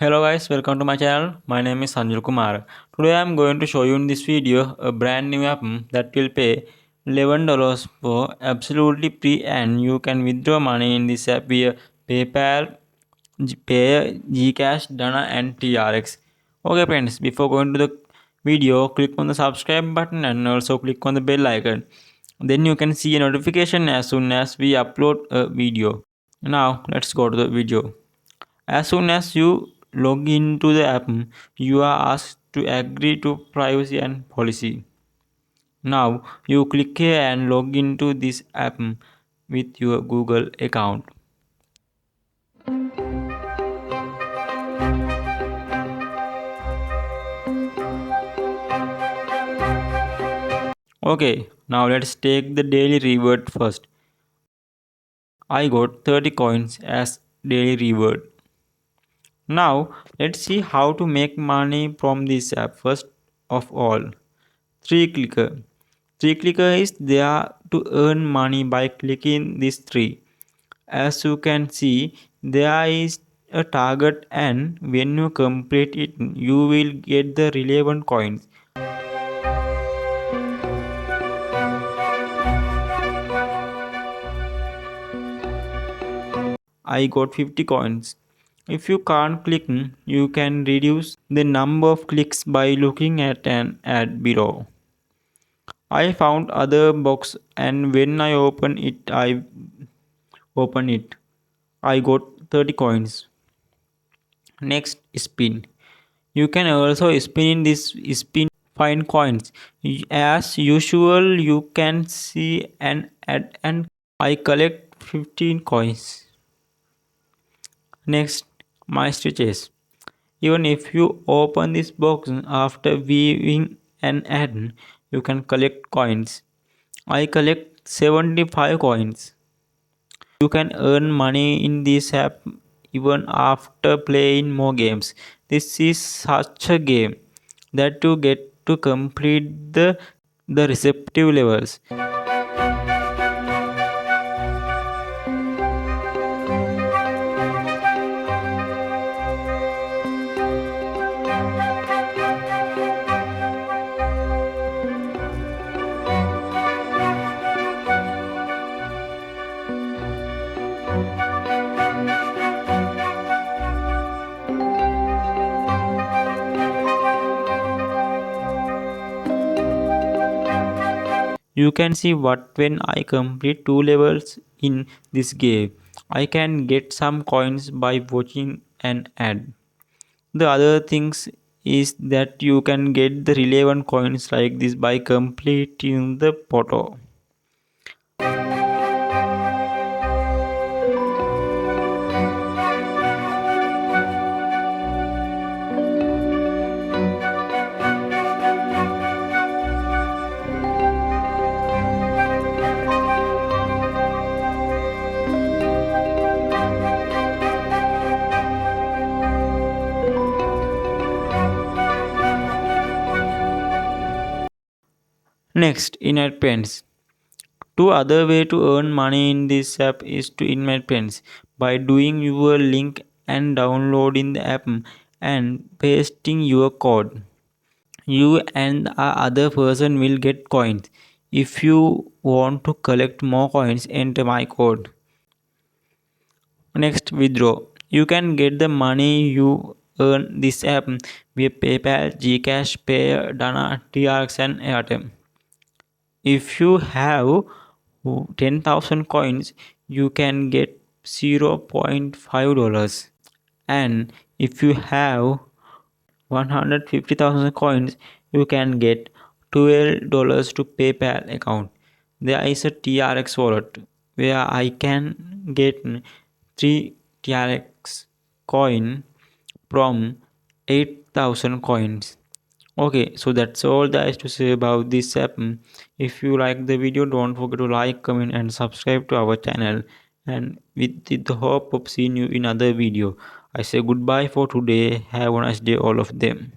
Hello guys, welcome to my channel. My name is Sanjul Kumar. Today I am going to show you in this video a brand new app that will pay $11 for absolutely free, and you can withdraw money in this app via PayPal, Pay, gcash, Dana and TRX. Okay friends, before going to the video, click on the subscribe button and also click on the bell icon. Then you can see a notification as soon as we upload a video. Now let's go to the video. As soon as you log into the app, you are asked to agree to privacy and policy. Now you click here and log into this app with your Google account. Okay, now let's take the daily reward first. I got 30 coins as daily reward. Now let's see how to make money from this app. First of all, 3 clicker. 3 clicker is there to earn money by clicking this 3. As you can see, there is a target, and when you complete it, you will get the relevant coins. I got 50 coins. If you can't click, you can reduce the number of clicks by looking at an ad below. I found other box, and when I open it, I got 30 coins. Next, spin. You can also spin in this spin find coins. As usual, you can see an ad and I collect 15 coins. Next, my stitches. Even if you open this box after viewing an ad, you can collect coins. I collect 75 coins. You can earn money in this app even after playing more games. This is such a game that you get to complete the receptive levels. You can see what when I complete 2 levels in this game, I can get some coins by watching an ad. The other things is that you can get the relevant coins like this by completing the photo. Next, in-app pens. Two other way to earn money in this app is to in-app pens by doing your link and downloading the app and pasting your code. You and the other person will get coins. If you want to collect more coins, enter my code. Next, withdraw. You can get the money you earn this app via PayPal, Gcash, Pay, Dana, TRX and Airtime. If you have 10,000 coins, you can get $0.5, and if you have 150,000 coins, you can get $12 to PayPal account. There is a TRX wallet where I can get 3 TRX coin from 8,000 coins. Okay, so that's all there is to say about this app. If you like the video, don't forget to like, comment and subscribe to our channel, and with the hope of seeing you in other video. I say goodbye for today. Have a nice day all of them.